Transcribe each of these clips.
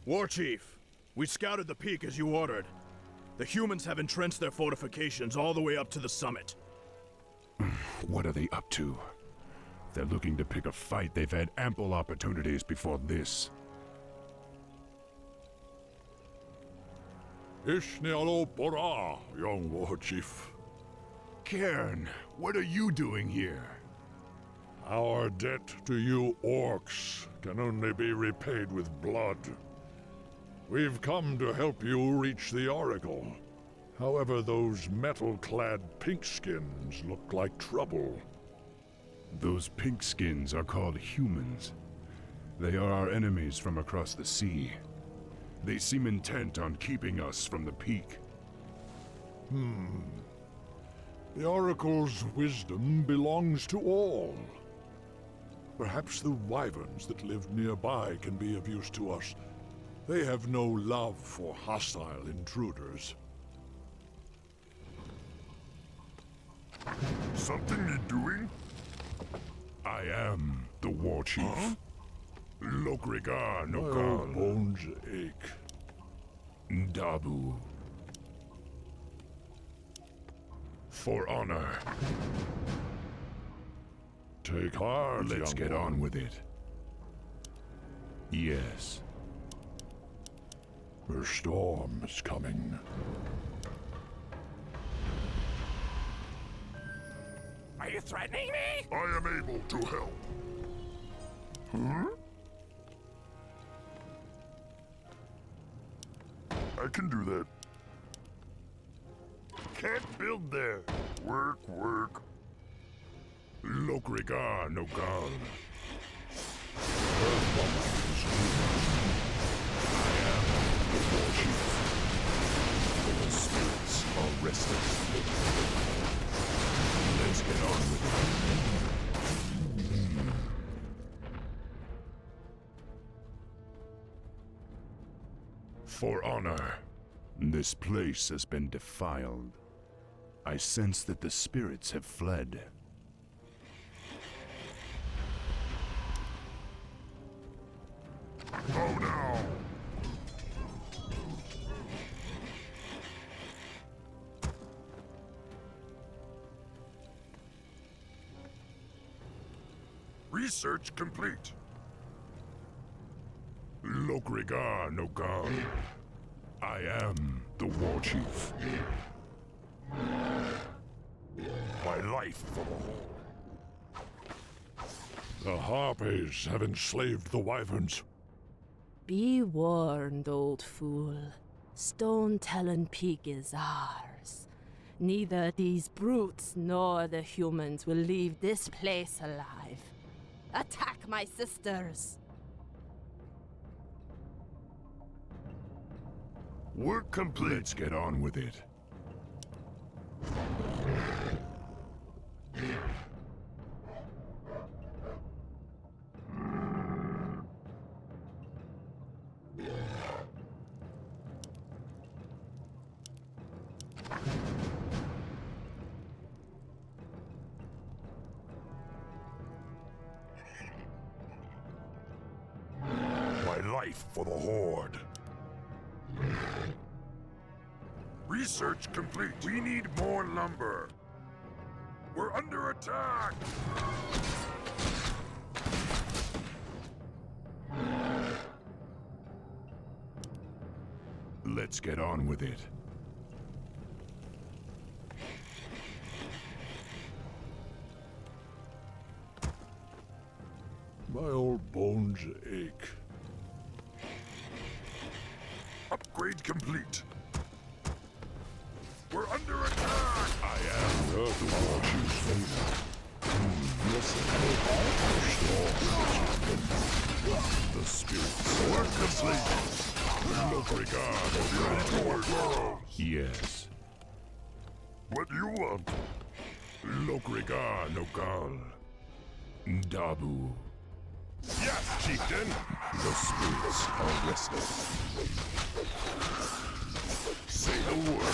War Chief, we scouted the peak as you ordered. The humans have entrenched their fortifications all the way up to the summit. What are they up to? If they're looking to pick a fight, they've had ample opportunities before this. Ishnialo Bora, young War Chief. Cairn, what are you doing here? Our debt to you orcs can only be repaid with blood. We've come to help you reach the Oracle. However, those metal-clad pinkskins look like trouble. Those pinkskins are called humans. They are our enemies from across the sea. They seem intent on keeping us from the peak. The Oracle's wisdom belongs to all. Perhaps the wyverns that live nearby can be of use to us. They have no love for hostile intruders. Something you're doing? I am the War Chief. Huh? Lokrigar My Nokal. old bones ache. Ndabu. For honor. Take heart, Let's young get one. on with it. Yes. The storm is coming. Are you threatening me? I am able to help. I can do that. Can't build there. Work. Lokrigar Nokal. I am the War Chief. The spirits are resting. Let's get on with it. For honor. This place has been defiled. I sense that the spirits have fled. Oh no! Research complete. Lokrigar Nokal. I am the War Chief. My life for the whole. The Harpies have enslaved the wyverns. Be warned, old fool. Stone Talon Peak is ours. Neither these brutes nor the humans will leave this place alive. Attack my sisters! Work complete. Let's get on with it. My life for the Horde. Research complete. We need more lumber. We're under attack! Let's get on with it. My old bones ache. Upgrade complete. We're under attack! I am the War Chief. The spirits. Work complete! Lokrigar. Yes. What do you want? Lokrigar Nokal. Ndabu. Yes, chieftain! The spirits are restless. Say the word.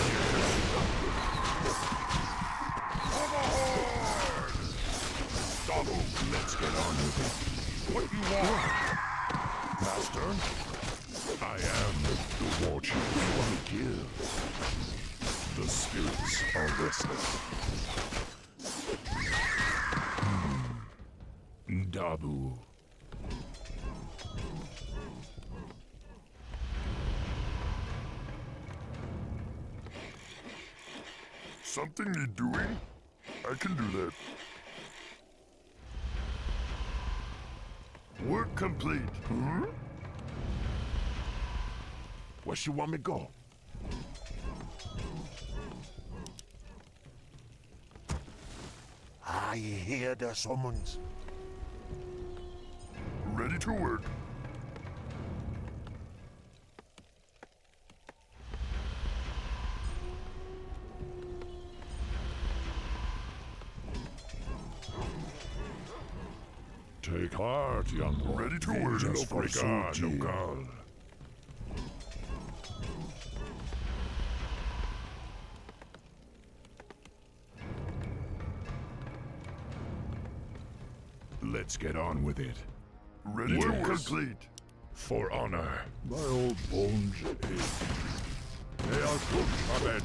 For the Horde! Let's get on with it. What you want? Master? I am the war chief. You want to kill? The spirits are restless. Dabu. Something need doing? I can do that. Work complete. Hmm? Where she want me go? I hear the summons. Ready to work. Take heart, young one. Ready to work. Just for Lokrika, Nokal. Let's get on with it. Ready to work. Complete. For honor. My old bones ache. They are good, Abed.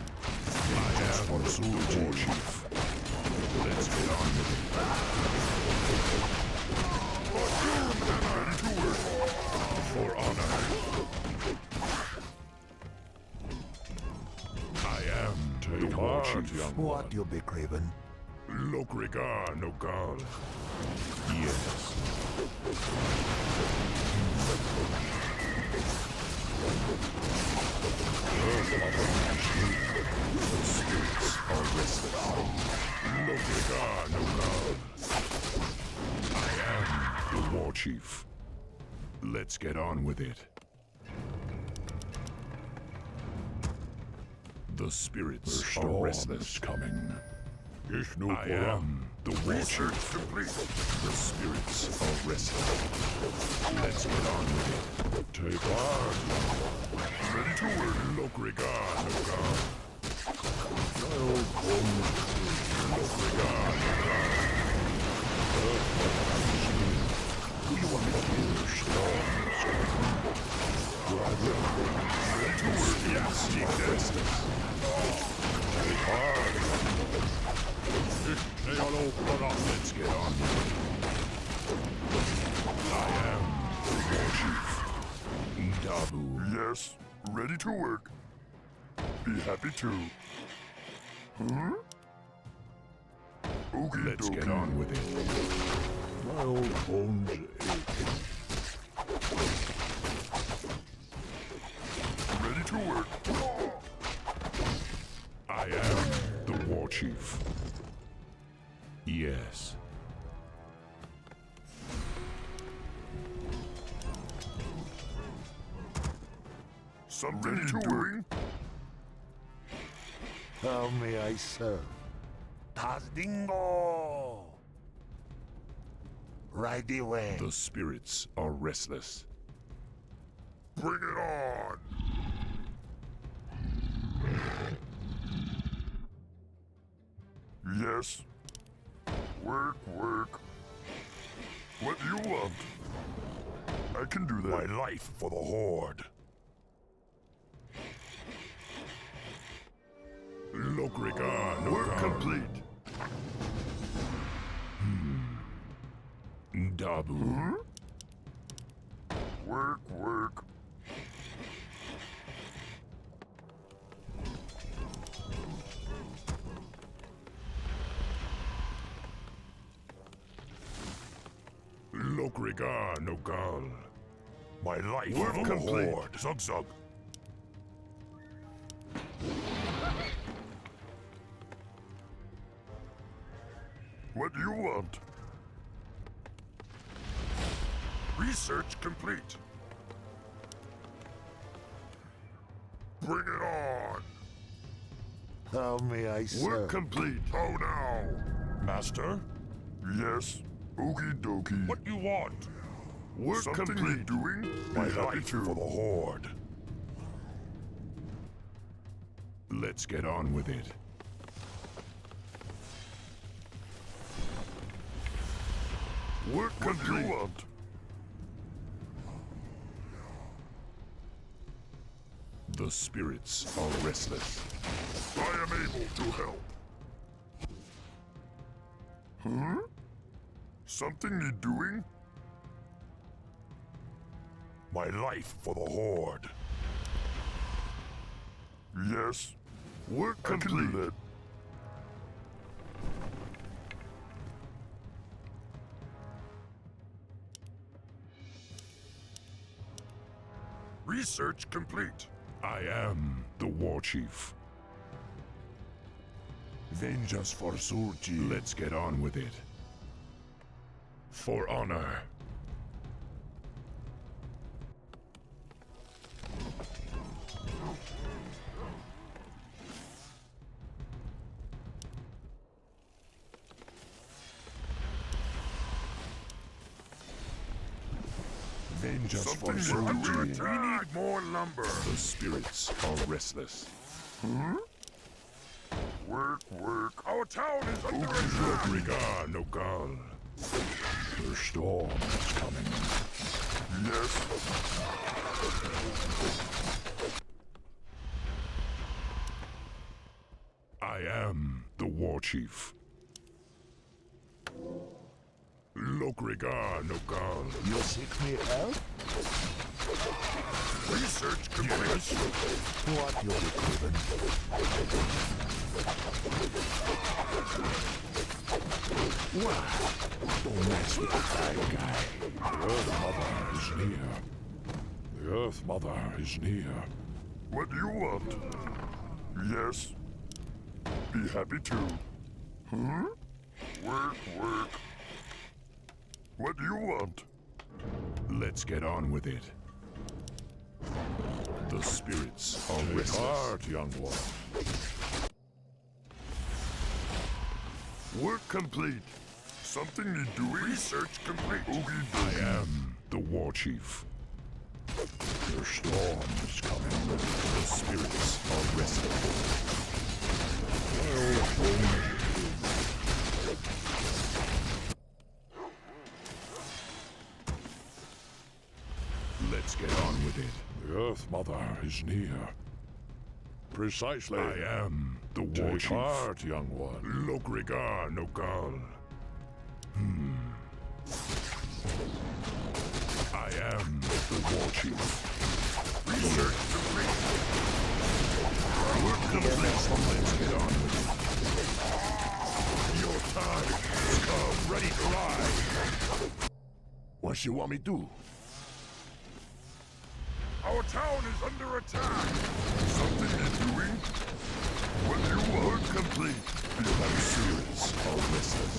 I am the war chief. Let's get on with it. Ready to work. For honor. I am the war chief. What you be craving? Lokrika, Nokal. Yes. The spirits are restless. Lokrika, Nokal. I am the war chief. Let's get on with it. The spirits are restless. Coming. I am the war chief. Complete. The spirits are restless. Let's get on with it. Take heart. Ready to work. Lokrika, Nokal. My old bones. Lokrika, Nokal. Who you want me to kill? Storms. Ready to work. Yes, restless. Take heart. Let's get on with it. I am the war chief. Dabu. Yes, ready to work. Be happy to. Hmm? Okie Let's dokie. get on with it. My old bones ache. Ready to work. I am the war chief. Yes. Something ready to doing? How may I serve? Tazdingo! Right away. The spirits are restless. Bring it on! Yes. Work, work. What do you want? I can do that. My life for the Horde. Lokrika, Work Nokal. complete. Dabu. Work, work. Lokrika, Nokal. My life work for the Horde. Zug zug. What do you want? Research complete. Bring it on. How may I serve? Work complete. How now? Master? Yes. Okie dokie. What you want? Work something complete. Doing? My life for the Horde. Let's get on with it. Work complete. What do you want? The spirits are restless. I am able to help. Huh? Something need doing? My life for the Horde. Yes. Work complete. I can do that. Research complete. I am the war chief. Vengeance for Surgi. Let's get on with it. For honor. Vengeance for Surgi. We need more lumber. The spirits are restless. Huh? Work, work. Our town is under attack. Rigar no gal. The storm is coming. Yes. I am the war chief. Lokrigar no gal. You seek me help? Research complete. What you be craving? Don't mess with the bad guy. The Earth Mother is near. The Earth Mother is near. What do you want? Yes. Be happy to. Huh? Work, work. What do you want? Let's get on with it. The spirits are Take restless. heart, young one. Work complete. Something need doing. Research complete. I am the war chief. Your storm is coming. The spirits are restless. Let's get on with it. The Earth Mother is near. Precisely. I am the war Take chief. heart, young one. Lokrigar no gal. I am the war chief. Research complete. Work complete. Let's get on with it. Your time has come. Ready to ride. What you want me to do? Our town is under attack. Something is doing? What do you want? Work complete. The spirits are restless.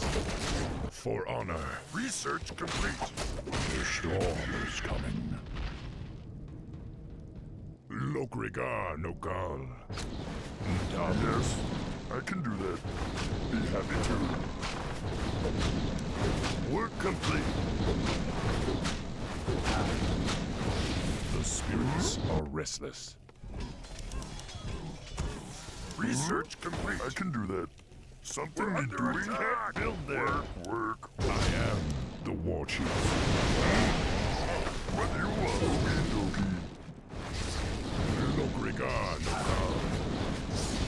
For honor. Research complete. The storm is coming. Lokrigar no gal. Yes, I can do that. Be happy to. Work complete. The spirits are restless. Research complete. I can do that. Something need doing. Can't build there. Work. I am the war chief. What do you want? Okie Lokrigar no gal.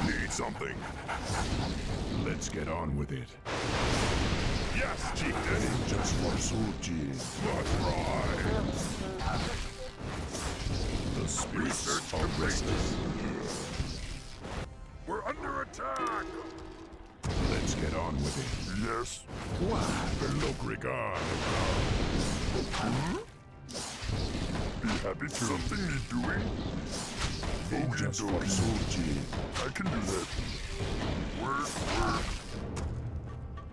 Need something. Let's get on with it. Yes, chieftain. just for Suji. Not right. The spirits are restless. We're under attack. Let's get on with it. Yes. Lokrigar Be happy to. Something need doing? Just for Suji. I can do that. Work, work.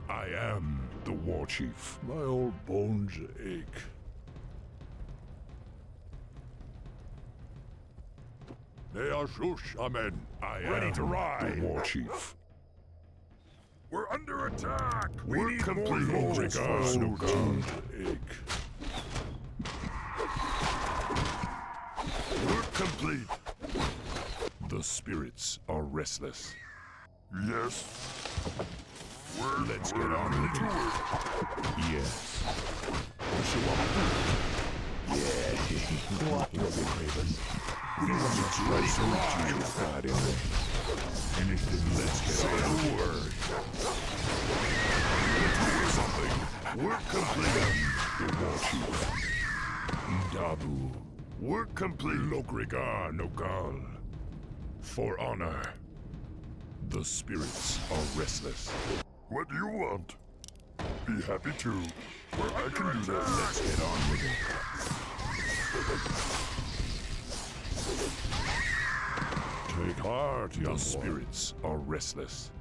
I am the war chief. My old bones ache. They are shush, amen. I Ready am to ride. the war chief. We're under attack. We Work need complete. more bones Regard for no Suji. God. Ache. Work complete. The spirits are restless. Yes. Work, Let's get on with it. Yes. What you be craving? It's ready to ride. Anything, let's get on the word. Doing something. Work complete. The war chief. Dabu. Work complete. Lokrigar Nogal. For honor. The spirits are restless. What do you want? Be happy to. Well, I can do that. Let's get on with it. Take heart, young The spirits are restless.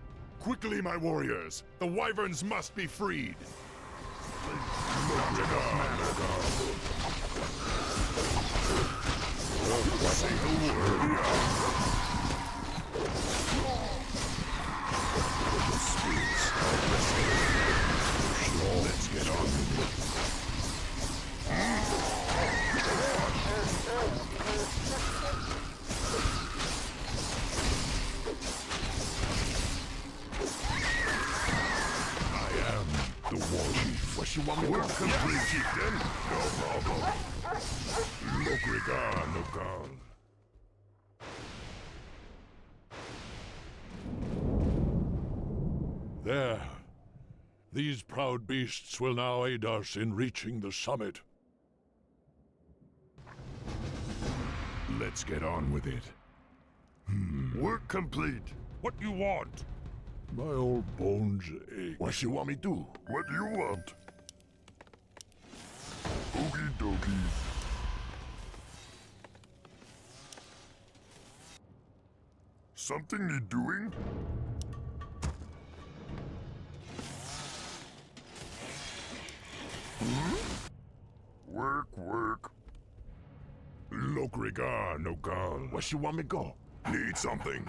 Quickly, my warriors! The wyverns must be freed! Say the word. The spirits are restless. Let's get on with it. The war chief. What you want me to do? Complete, chieftain. No problem. Lokrigar Nogal. There. These proud beasts will now aid us in reaching the summit. Let's get on with it. Work complete. What do you want? My old bones ache. What you want me to do? What do you want? Okie dokie. Something need doing? Work. Lokrigar Nogal. What you want me to go? Need something.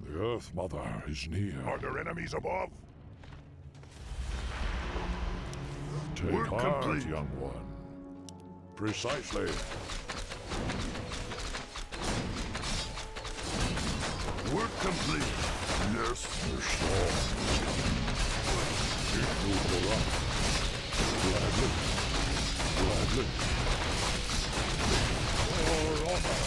The Earth Mother is near. Are there enemies above? Take Work heart, complete. young one. Precisely. Work complete. Yes. The storm is coming. It will go up. Gladly. For honor.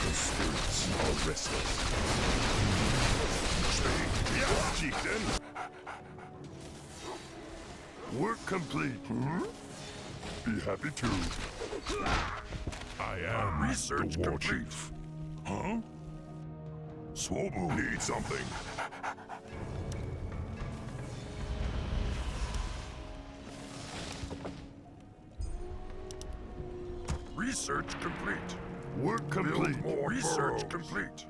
The spirits are restless. Say, yes, chieftain. Work complete. Be happy to. I am Research the war complete. chief. Huh? Swobu needs something. Research complete. Work complete. More research complete.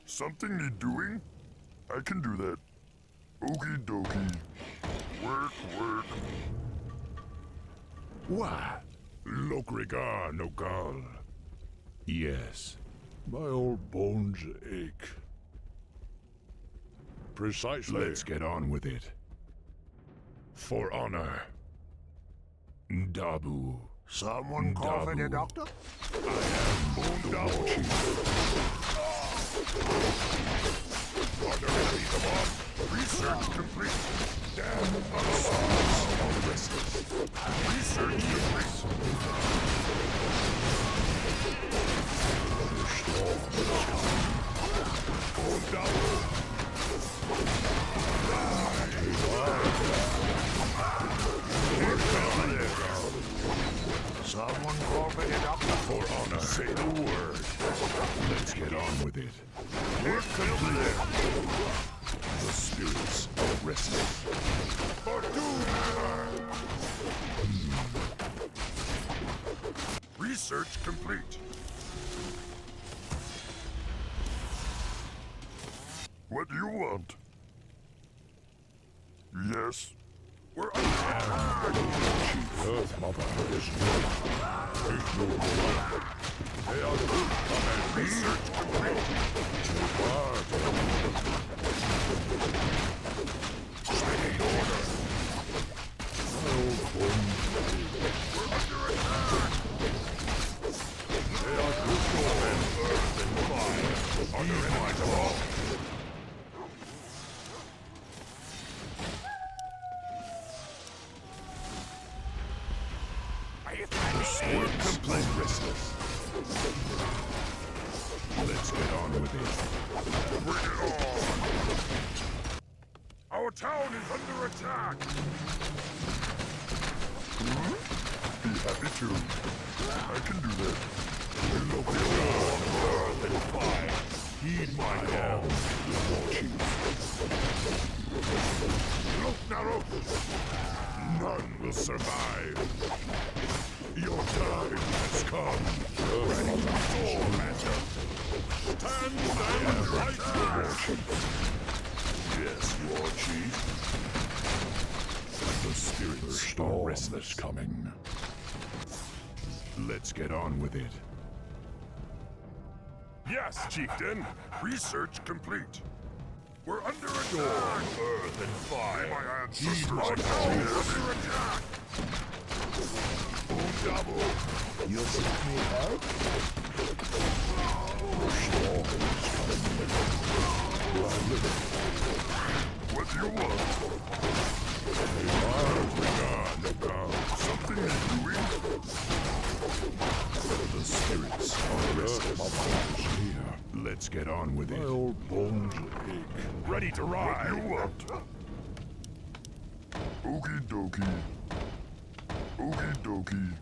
Something need doing? I can do that. Okie dokie. Work. What? Lokrigar Nogal. Yes. My old bones ache. Precisely. Let's get on with it. For honor. Dabu. Someone call for the Dabu. doctor? Dabu chief. Are there enemies above? Research complete. Damn, our spirits are restless. Research complete. The storm is coming. Dabu. Someone call for the doctor? For honor, say the word. Let's get on with it. Work complete. The spirits are restless. For doom! Research complete. What do you want? Yes. We're Earth Mother is near. Take no more. They are good. research complete. Take heart. Stay order. My old bones ache. We're under attack. They are good. Are you threatening me? Work complete. Restless. Let's get on with it. Bring it on! Our town is under attack! Be happy to. I can do that. Look beyond earth and fire. Heed my call, War Chief. Look, Naros! None will survive. Your time has come. Ready to fall, Master. Stand and fight, War Chief. Yes, War Chief. The spirits are restless. Coming. Let's get on with it. Yes, Chieftain. Research complete. We're under attack. Earth and fire. My ancestors are under attack. Double. You seek me out? What do you want? Something is doing. The spirits are restless. Here. Let's get on with it. My old bones ache. Ready to ride. What do you want? Okie dokie. Okie dokie.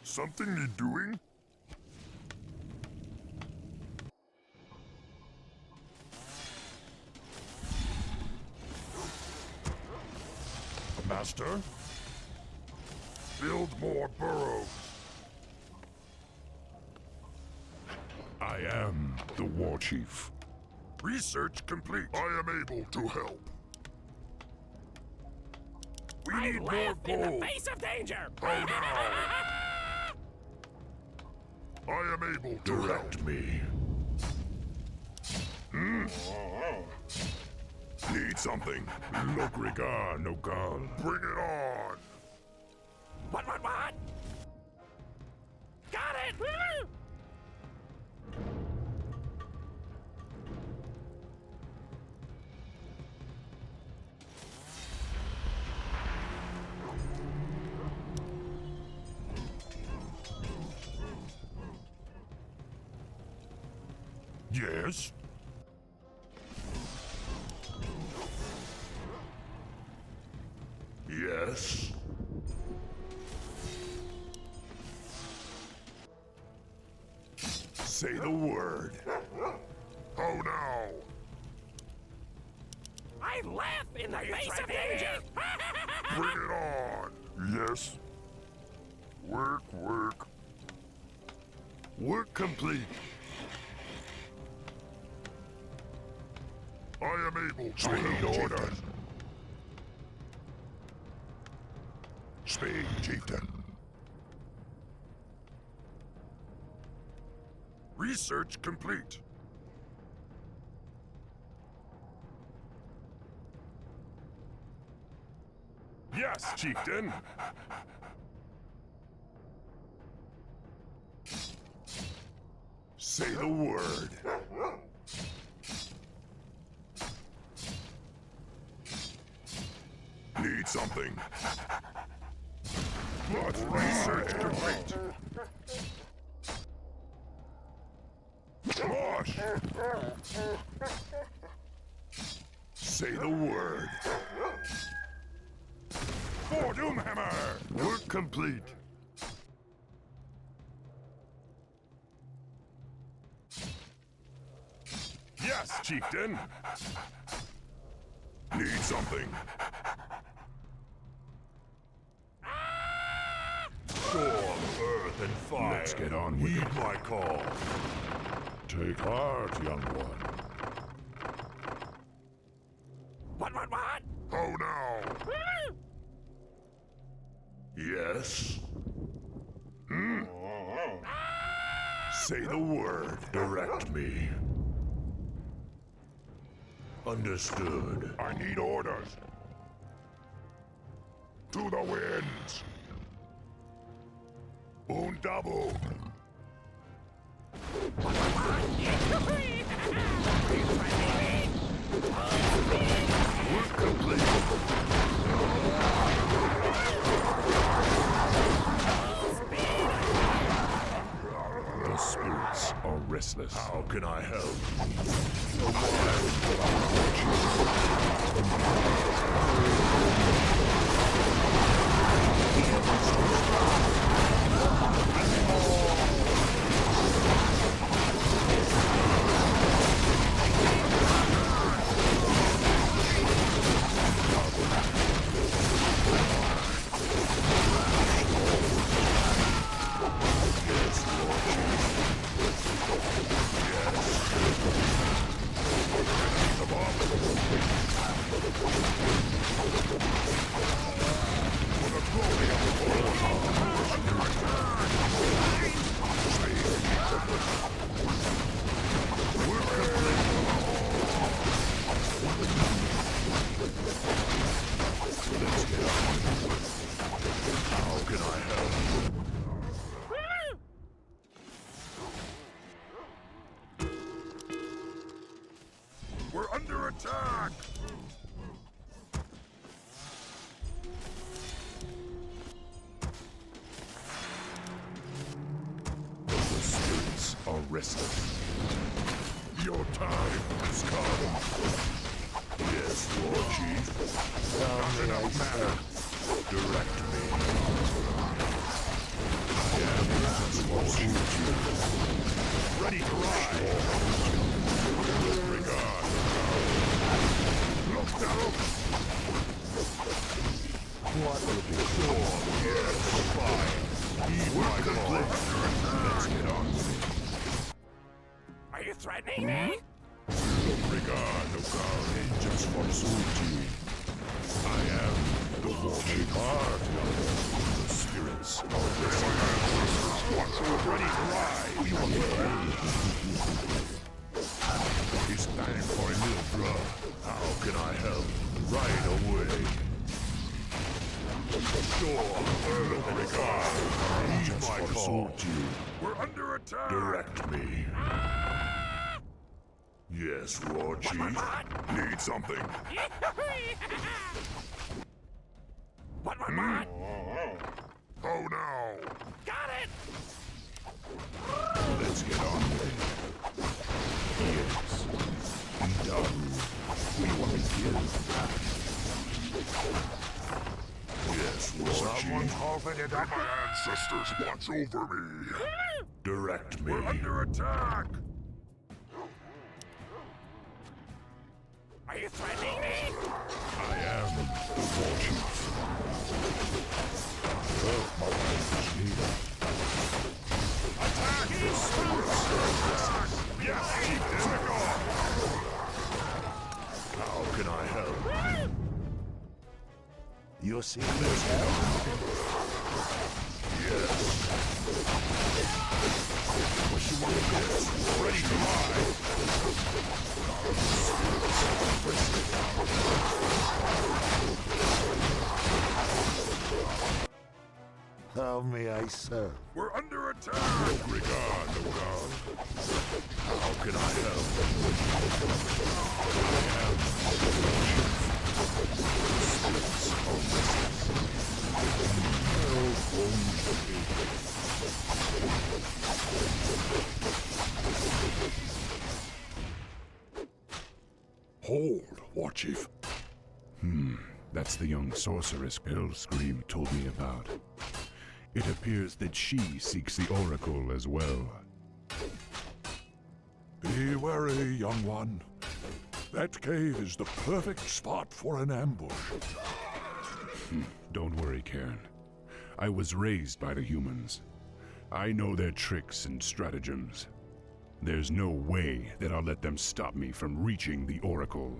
Something need doing? Master? Build more burrows. I am the War Chief. Research complete. I am able to help. We I need more laugh in gold. the face of danger! Oh no! I am able to direct me. Need something? Look, Rigar, no gun. Bring it on! What? Got it! Yes? Yes? Say the word. Oh no! I laugh in the face of danger! Bring it on! Yes? Work. Work complete. I am able to help, orders. Speak, Chieftain. Research complete. Yes, Chieftain. Say the word. Need something. What research complete? Mosh! Say the word. For Doomhammer! Work complete. Yes, Chieftain. Need something. Storm, earth, and fire. Let's get on with it. My call. Take heart, young one. What? Oh no! Yes? Say the word. Direct me. Understood. I need orders. To the winds. Un double. Work complete. useless. How can I help? We're under attack! The spirits are restless. Your time has come. Yes, Lord Chief. Not enough matter. Direct me. I am just what suits you. Ready to ride. Regard. Look down. What will be sure? Yes, fine. Heed my call. Let's get on with it. Are you threatening me? Regard, no God. Angels forsook you. I am the walking heart. The spirits are ready to ride. It's time for a little blood. How can I help? Right away. Sure. Regard. Heed my call. We're under attack. Direct me. Yes, Lord Chief. Need something? What? Oh no! Got it! Let's get on with it. Yes. We want to kill. Yes, Lord Someone covenanted that my ancestors watch over me. Direct me. We're under attack! Are you threatening me? I am the War Chief. My life is needed. Attack! Yes, Chief, take off! How can I help? You're seeing this help? Yes. What you want to get? Ready to ride. How may I serve? We're under attack! No regard, no God. How can I help? I am spirits are restless. Hold, War Chief. That's the young sorceress Scream told me about. It appears that she seeks the Oracle as well. Be wary, young one. That cave is the perfect spot for an ambush. Don't worry, Cairn. I was raised by the humans. I know their tricks and stratagems. There's no way that I'll let them stop me from reaching the Oracle.